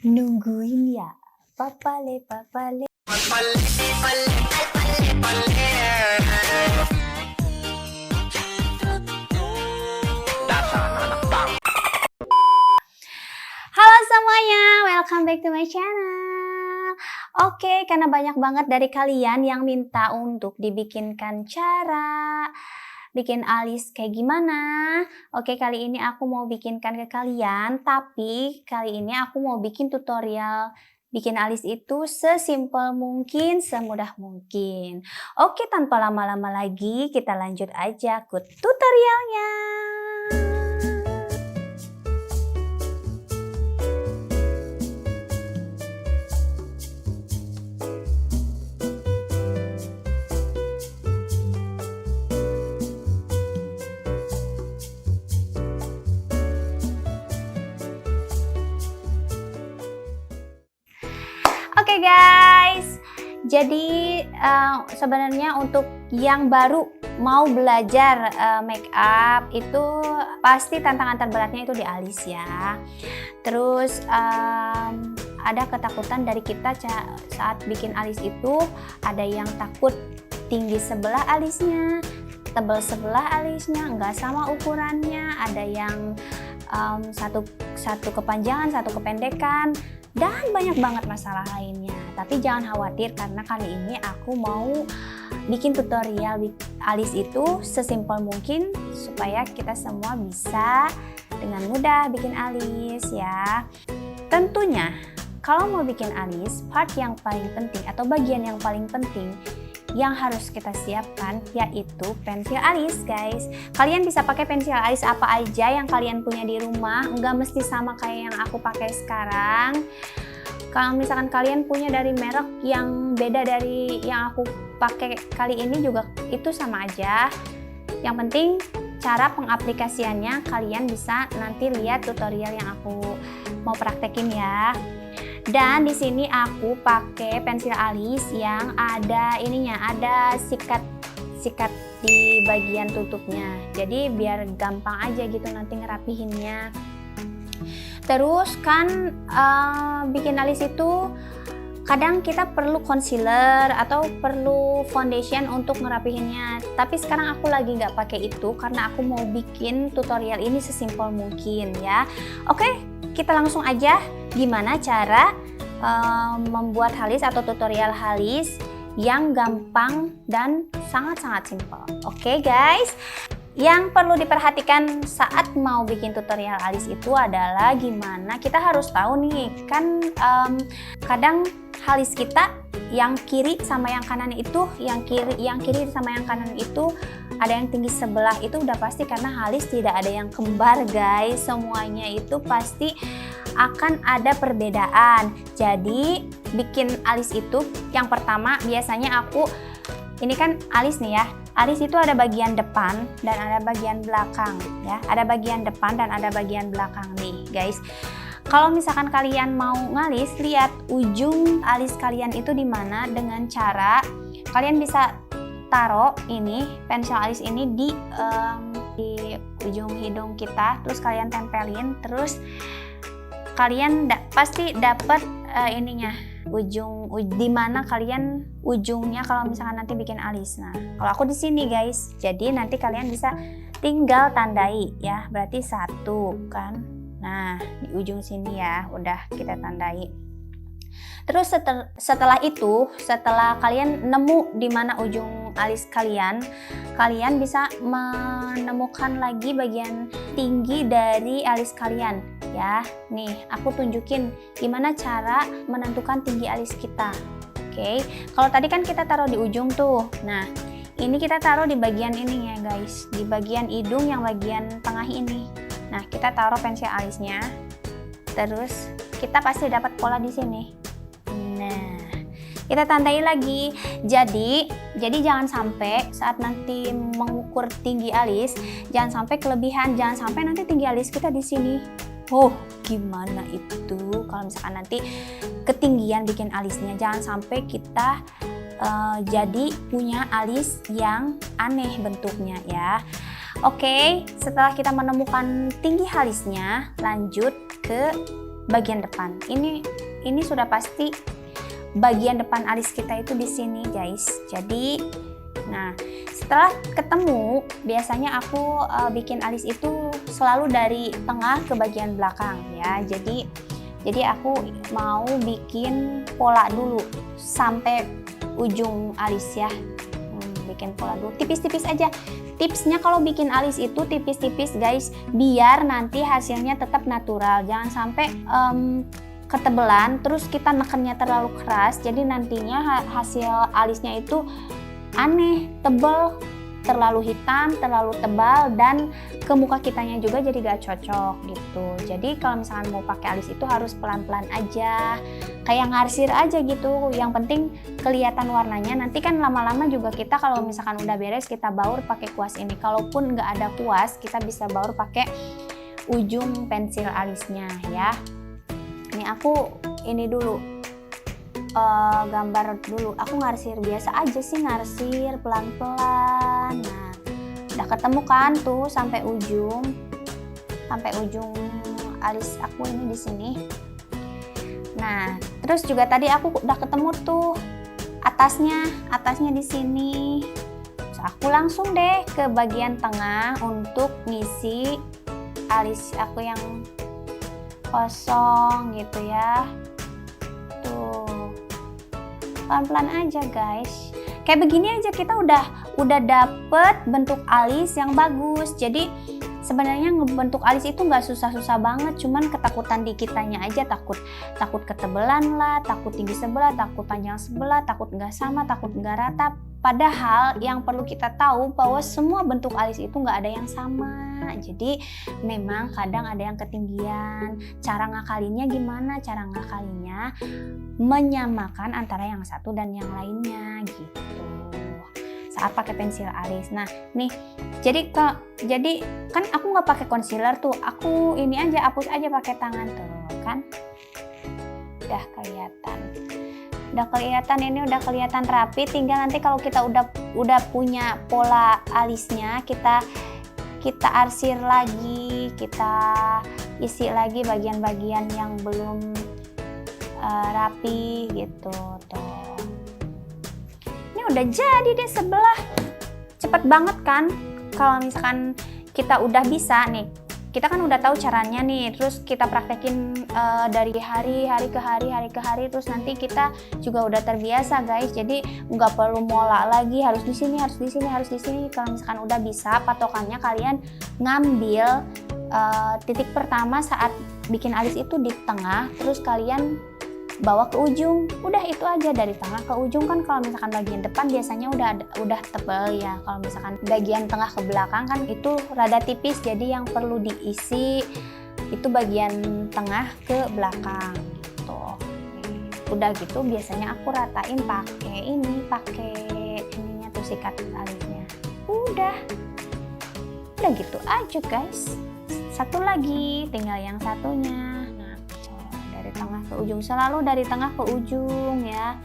Nungguin ya, papale papale. Halo semuanya, welcome back to my channel. Oke, karena banyak banget dari kalian yang minta untuk dibikinkan cara bikin alis kayak gimana. Oke, kali ini aku mau bikinkan ke kalian, tapi kali ini aku mau bikin tutorial bikin alis itu sesimpel mungkin, semudah mungkin. Oke, tanpa lama-lama lagi, kita lanjut aja ke tutorialnya. Oke guys, jadi sebenarnya untuk yang baru mau belajar make up itu pasti tantangan terberatnya itu di alis ya. Terus ada ketakutan dari kita saat bikin alis itu, ada yang takut tinggi sebelah alisnya, tebal sebelah alisnya, nggak sama ukurannya, ada yang satu kepanjangan, satu kependekan, dan banyak banget masalah lainnya. Tapi jangan khawatir karena kali ini aku mau bikin tutorial alis itu sesimpel mungkin supaya kita semua bisa dengan mudah bikin alis ya. Tentunya kalau mau bikin alis, part yang paling penting atau bagian yang paling penting yang harus kita siapkan yaitu pensil alis guys. Kalian bisa pakai pensil alis apa aja yang kalian punya di rumah, nggak mesti sama kayak yang aku pakai sekarang. Kalau misalkan kalian punya dari merek yang beda dari yang aku pakai kali ini juga itu sama aja. Yang penting cara pengaplikasiannya kalian bisa nanti lihat tutorial yang aku mau praktekin ya. Dan di sini aku pakai pensil alis yang ada ininya, ada sikat di bagian tutupnya. Jadi biar gampang aja gitu nanti ngerapihinnya. Terus kan bikin alis itu kadang kita perlu concealer atau perlu foundation untuk ngerapihinnya. Tapi sekarang aku lagi nggak pakai itu karena aku mau bikin tutorial ini sesimpel mungkin ya. Oke, kita langsung aja gimana cara membuat halis atau tutorial halis yang gampang dan sangat-sangat simpel. Oke guys, yang perlu diperhatikan saat mau bikin tutorial alis itu adalah gimana kita harus tahu nih kan kadang halis kita yang kiri sama yang kanan itu, yang kiri sama yang kanan itu ada yang tinggi sebelah, itu udah pasti karena halis tidak ada yang kembar guys, semuanya itu pasti akan ada perbedaan. Jadi bikin alis itu yang pertama biasanya aku ini kan alis nih ya, alis itu ada bagian depan dan ada bagian belakang ya, ada bagian depan dan ada bagian belakang nih guys. Kalau misalkan kalian mau ngalis, lihat ujung alis kalian itu di mana dengan cara kalian bisa taruh ini pensil alis ini di ujung hidung kita, terus kalian tempelin, terus kalian pasti dapat ininya ujung di mana kalian ujungnya kalau misalkan nanti bikin alis. Nah, kalau aku di sini guys, jadi nanti kalian bisa tinggal tandai ya, berarti satu kan. Nah, di ujung sini ya, udah kita tandai. Terus setelah itu, setelah kalian nemu di mana ujung alis kalian, kalian bisa menemukan lagi bagian tinggi dari alis kalian ya. Nih, aku tunjukin gimana cara menentukan tinggi alis kita. Oke, kalau tadi kan kita taruh di ujung tuh. Nah, ini kita taruh di bagian ini ya guys, di bagian hidung yang bagian tengah ini. Nah, kita taruh pensil alisnya, terus kita pasti dapat pola di sini. Nah, kita tandai lagi. Jadi jangan sampai saat nanti mengukur tinggi alis, jangan sampai kelebihan, jangan sampai nanti tinggi alis kita di sini. Oh, gimana itu kalau misalkan nanti ketinggian bikin alisnya, jangan sampai kita jadi punya alis yang aneh bentuknya ya. Oke, setelah kita menemukan tinggi alisnya, lanjut ke bagian depan. Ini sudah pasti bagian depan alis kita itu di sini guys. Jadi nah, setelah ketemu biasanya aku bikin alis itu selalu dari tengah ke bagian belakang ya. Jadi aku mau bikin pola dulu sampai ujung alis ya. Bikin pola dulu tipis-tipis aja. Tipsnya kalau bikin alis itu tipis-tipis guys, biar nanti hasilnya tetap natural. Jangan sampai ketebelan terus kita nekennya terlalu keras, jadi nantinya hasil alisnya itu aneh, tebel, terlalu hitam, terlalu tebal, dan ke muka kitanya juga jadi gak cocok gitu. Jadi kalau misalkan mau pakai alis itu harus pelan-pelan aja, kayak ngarsir aja gitu. Yang penting kelihatan warnanya. Nanti kan lama-lama juga kita kalau misalkan udah beres kita baur pakai kuas ini. Kalaupun nggak ada kuas, kita bisa baur pakai ujung pensil alisnya ya. Ini aku ini dulu gambar dulu. Aku ngarsir biasa aja sih, ngarsir pelan-pelan. Nah, udah ketemu kan tuh sampai ujung alis aku ini di sini. Nah, terus juga tadi aku udah ketemu tuh atasnya di sini. Terus aku langsung deh ke bagian tengah untuk ngisi alis aku yang kosong gitu ya. Tuh, pelan-pelan aja guys. Kayak begini aja kita udah dapet bentuk alis yang bagus. Jadi sebenarnya ngebentuk alis itu nggak susah-susah banget, cuman ketakutan di kitanya aja, takut ketebelan lah, takut tinggi sebelah, takut panjang sebelah, takut nggak sama, takut nggak rata. Padahal yang perlu kita tahu bahwa semua bentuk alis itu nggak ada yang sama. Jadi memang kadang ada yang ketinggian. Cara ngakalinnya gimana? Cara ngakalinnya menyamakan antara yang satu dan yang lainnya gitu. Saat pakai pensil alis. Nah, nih, jadi kan aku nggak pakai concealer tuh. Aku ini aja hapus aja pakai tangan tuh, kan? Udah kelihatan. Ini udah kelihatan rapi. Tinggal nanti kalau kita udah punya pola alisnya, kita arsir lagi, kita isi lagi bagian-bagian yang belum rapi gitu tuh. Ini udah jadi deh sebelah. Cepet banget kan? Kalau misalkan kita udah bisa nih, kita kan udah tahu caranya nih, terus kita praktekin dari hari ke hari, terus nanti kita juga udah terbiasa guys. Jadi nggak perlu mola lagi, harus di sini. Kalau misalkan udah bisa, patokannya kalian ngambil titik pertama saat bikin alis itu di tengah, terus kalian bawa ke ujung. Udah itu aja, dari tengah ke ujung. Kan kalau misalkan bagian depan biasanya udah tebal ya. Kalau misalkan bagian tengah ke belakang kan itu rada tipis, jadi yang perlu diisi itu bagian tengah ke belakang gitu. Udah gitu biasanya aku ratain pakai ininya tuh sikat alisnya. Udah gitu aja guys. Satu lagi, tinggal yang satunya. Dari tengah ke ujung, selalu dari tengah ke ujung ya.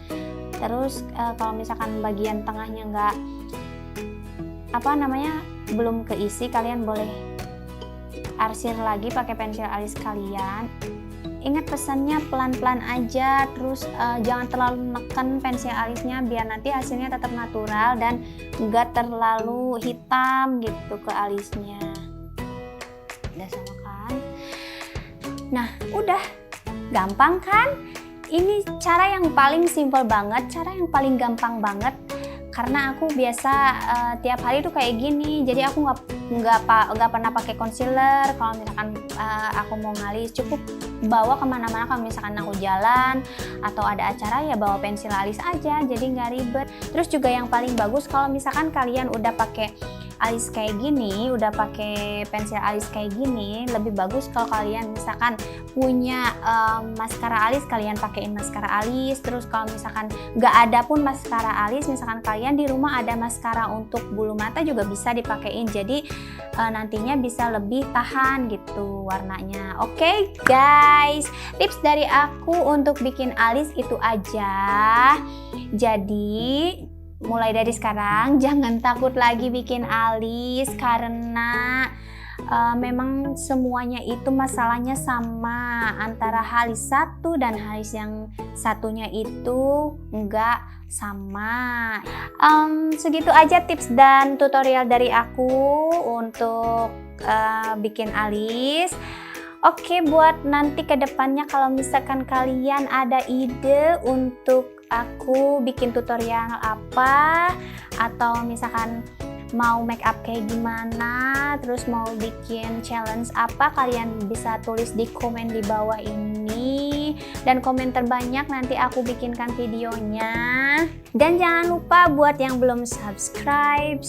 Terus kalau misalkan bagian tengahnya nggak belum keisi, kalian boleh arsir lagi pakai pensil alis kalian. Ingat pesannya pelan-pelan aja, terus jangan terlalu neken pensil alisnya biar nanti hasilnya tetap natural dan nggak terlalu hitam gitu ke alisnya. Udah sama kan? Nah, udah. Gampang kan? Ini cara yang paling simple banget, cara yang paling gampang banget. Karena aku biasa tiap hari tuh kayak gini, jadi aku nggak pernah pakai concealer. Kalau misalkan aku mau ngalis, cukup bawa kemana-mana. Kalau misalkan aku jalan atau ada acara ya bawa pensil alis aja, jadi nggak ribet. Terus juga yang paling bagus kalau misalkan kalian udah pakai alis kayak gini, udah pakai pensil alis kayak gini, lebih bagus kalau kalian misalkan punya maskara alis, kalian pakein maskara alis. Terus kalau misalkan nggak ada pun maskara alis, misalkan kalian di rumah ada maskara untuk bulu mata juga bisa dipakein, jadi nantinya bisa lebih tahan gitu warnanya. Oke guys, tips dari aku untuk bikin alis itu aja. Jadi mulai dari sekarang jangan takut lagi bikin alis, karena memang semuanya itu masalahnya sama, antara halis satu dan halis yang satunya itu enggak sama. Segitu aja tips dan tutorial dari aku untuk bikin alis. Oke, buat nanti kedepannya kalau misalkan kalian ada ide untuk aku bikin tutorial apa, atau misalkan mau make up kayak gimana, terus mau bikin challenge apa, kalian bisa tulis di komen di bawah ini, dan komen terbanyak nanti aku bikinkan videonya. Dan jangan lupa buat yang belum subscribe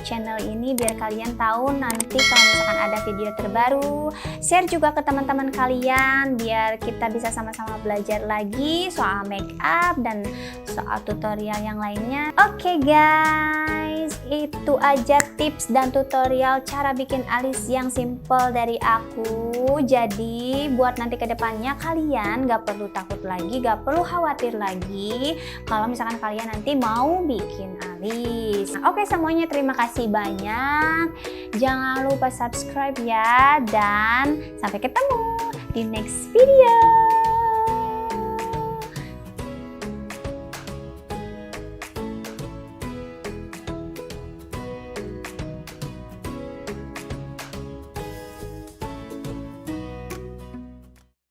channel ini biar kalian tahu nanti kalau misalkan ada video terbaru. Share juga ke teman-teman kalian biar kita bisa sama-sama belajar lagi soal make up dan soal tutorial yang lainnya. Oke guys, itu aja tips dan tutorial cara bikin alis yang simple dari aku. Jadi buat nanti kedepannya kalian gak perlu takut lagi, gak perlu khawatir lagi kalau misalkan kalian nanti mau bikin alis. Oke semuanya, terima kasih banyak. Jangan lupa subscribe ya, dan sampai ketemu di next video.